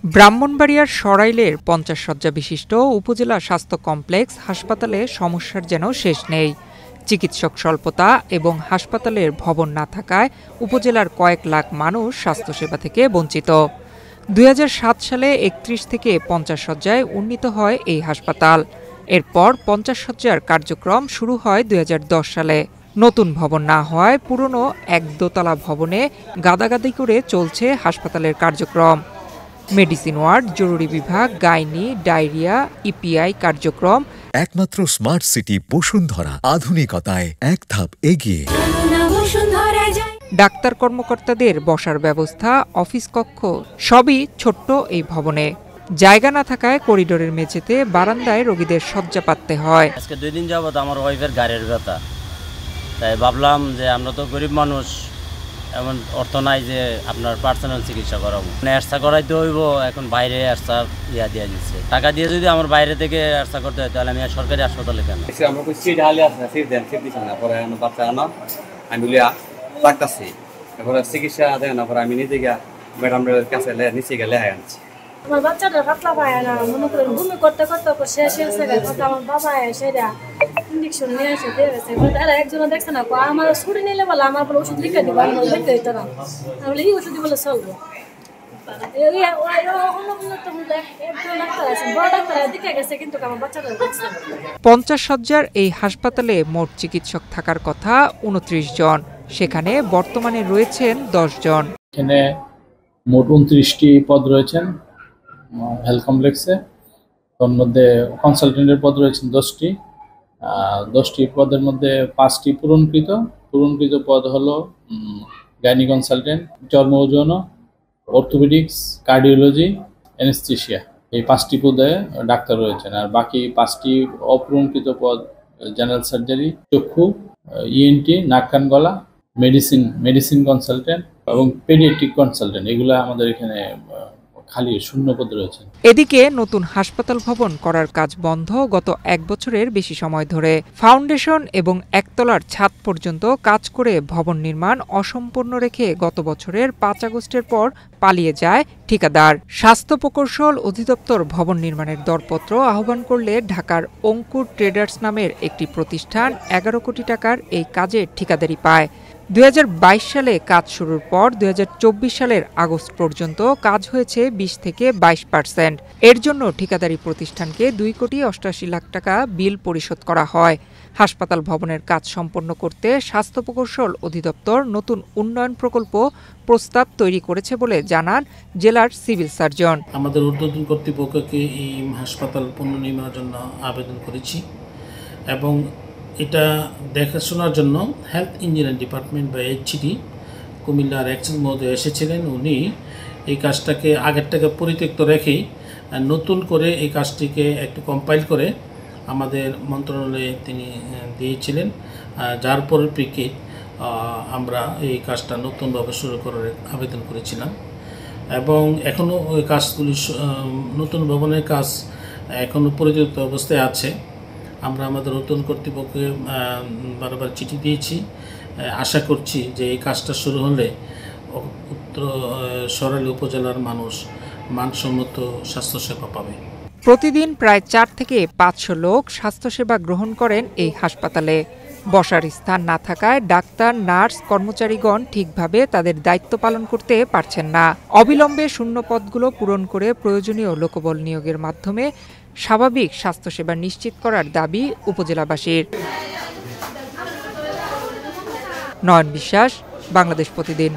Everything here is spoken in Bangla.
ব্রাহ্মণবাড়িয়ার সরাইলের ৫০ শয্যা বিশিষ্ট উপজেলা স্বাস্থ্য কমপ্লেক্স হাসপাতালে সমস্যার যেন শেষ নেই। চিকিৎসক স্বল্পতা এবং হাসপাতালের ভবন না থাকায় উপজেলার কয়েক লাখ মানুষ স্বাস্থ্যসেবা থেকে বঞ্চিত। ২০০৭ সালে ৩১ থেকে ৫০ শয্যায় উন্নীত হয় এই হাসপাতাল। এরপর ৫০ শয্যার কার্যক্রম শুরু হয় ২০১০ সালে। নতুন ভবন না হওয়ায় পুরনো এক দোতলা ভবনে গাদাগাদি করে চলছে হাসপাতালের কার্যক্রম। মেডিসিন ওয়ার্ড, জরুরি বিভাগ, গাইনি, ডায়রিয়া, ইপিআই কার্যক্রম। একমাত্র স্মার্ট সিটি বসুন্ধরা, আধুনিকতায় এক ধাপ এগিয়ে। ডাক্তার কর্মকর্তাদের বসার ব্যবস্থা, অফিস কক্ষ সবই ছোট্ট এই ভবনে। জায়গা না থাকায় করিডোরের মেঝেতে বারান্দায় রোগীদের শয্যা পাততে হয়। আজকে 2 দিন যাবত আমার ওয়াইফের গাড়ির ব্যথা, তাই ভাবলাম যে আমরা তো গরিব মানুষ, এমন অর্থ নাই যে আপনার পার্সোনাল চিকিৎসা করাবো। এরসা করাইতে হইব, এখন বাইরে এরসা দিয়ে দিচ্ছে। টাকা দিয়ে যদি আমার বাইরে থেকে এরসা করতে হয় তাহলে আমি সরকারি হাসপাতালে কেন? আমরা সিট হালে আছে, সিট দেন, সিট দিচ্ছেন না, পরে বাচ্চা আনো আমি লিয়া রাখতেছি, এরপরে চিকিৎসা দেয় না, পরে আমি নিজে গিয়া ম্যাডামের কাছে নিচে গেলে আনছি। আমার বাচ্চাটা পাতলা পায় না, মনে করেন ঘুমি করতে করতে শেষ হয়েছে। আমার বাবা সেটা ইঞ্জেকশন নিয়ে এসে দিয়ে গেছে। একজন দেখছে না, আমার ছুটি নিলে বলে আমার বলে ওষুধ লিখে দিব, আমার লিখতে দিত না। আমি বলে এই ওষুধ বলে চলবো। ৫০ শয্যার এই হাসপাতালে মোট চিকিৎসক থাকার কথা ২৯ জন, সেখানে বর্তমানে রয়েছেন ১০ জন। এখানে মোট ২৯টি পদ রয়েছেন হেলথ কমপ্লেক্সে। তার মধ্যে কনসালটেন্টের পদ রয়েছেন 10টি। 10টি পদের মধ্যে 5টি পূরণকৃত পদ হলো গাইনি কনসালটেন্ট, চর্ম ও যৌন, অর্থোপেডিক্স, কার্ডিওলজি, অ্যানেস্থেশিয়া। এই 5টি পদে ডাক্তার রয়েছেন। আর বাকি 5টি অপূরণকৃত পদ জেনারেল সার্জারি, চক্ষু, ইএনটি, নাক কান গলা, মেডিসিন কনসালটেন্ট এবং পেডিয়াট্রিক কনসালটেন্ট, এগুলো আমাদের এখানে খালি শূন্য পদ রয়েছে। এদিকে নতুন হাসপাতাল ভবন করার কাজ বন্ধ গত 1 বছরের বেশি সময় ধরে। ফাউন্ডেশন এবং একতলার ছাদ পর্যন্ত কাজ করে ভবন নির্মাণ অসম্পূর্ণ রেখে গত বছরের 5 আগস্টের পর পালিয়ে যায় ঠিকাদার। স্বাস্থ্য প্রকৌশল অধিদপ্তর ভবন নির্মাণের দরপত্র আহ্বান করলে ঢাকার অঙ্কুর ট্রেডার্স নামের একটি প্রতিষ্ঠান 11 কোটি টাকার এই কাজের ঠিকাদারি পায়। ২০২২ সালে কাজ শুরুর পর ২০২৪ সালের আগস্ট পর্যন্ত কাজ হয়েছে 20 থেকে 22%। এর জন্য ঠিকাদারি প্রতিষ্ঠানকে 2 কোটি 88 লাখ টাকা বিল পরিশোধ করা হয়। হাসপাতাল ভবনের কাজ সম্পন্ন করতে স্বাস্থ্য প্রকৌশল অধিদপ্তর নতুন উন্নয়ন প্রকল্প প্রস্তাব তৈরি করেছে বলে জানান জেলার সিভিল সার্জন। আমাদের ঊর্ধ্বতন কর্তৃপক্ষকে এই হাসপাতাল পুনর্নির্মাণের জন্য আবেদন করেছি এবং এটা দেখাশোনার জন্য হেলথ ইঞ্জিনিয়ারিং ডিপার্টমেন্ট বা এইচডি কুমিল্লার এক্সচেঞ্জ মহোদয় এসেছিলেন। উনি এই কাজটাকে আগেরটাকে পরিত্যক্ত রেখেই নতুন করে এই কাজটিকে একটু কম্পাইল করে আমাদের মন্ত্রণালয়ে তিনি দিয়েছিলেন, যার পরিপ্রেক্ষিতে আমরা এই কাজটা নতুনভাবে শুরু করার আবেদন করেছিলাম এবং এখনও ওই কাজগুলি নতুন ভবনের কাজ এখনও পরিত্যক্ত অবস্থায় আছে। আমরা আমাদের নতুন কর্তৃপক্ষকে বারবার চিঠি দিয়েছি। আশা করছি যে এই কাজটা শুরু হলে উত্তর সরাইল উপজেলার মানুষ মানসম্মত স্বাস্থ্যসেবা পাবে। প্রতিদিন প্রায় 4 থেকে 500 লোক স্বাস্থ্যসেবা গ্রহণ করেন এই হাসপাতালে। বসার স্থান না থাকায় ডাক্তার, নার্স, কর্মচারীগণ ঠিকভাবে তাদের দায়িত্ব পালন করতে পারছেন না। অবিলম্বে শূন্য পদগুলো পূরণ করে প্রয়োজনীয় লোকবল নিয়োগের মাধ্যমে স্বাভাবিক স্বাস্থ্যসেবা নিশ্চিত করার দাবি উপজেলাবাসীর। নয়ন বিশ্বাস, বাংলাদেশ প্রতিদিন।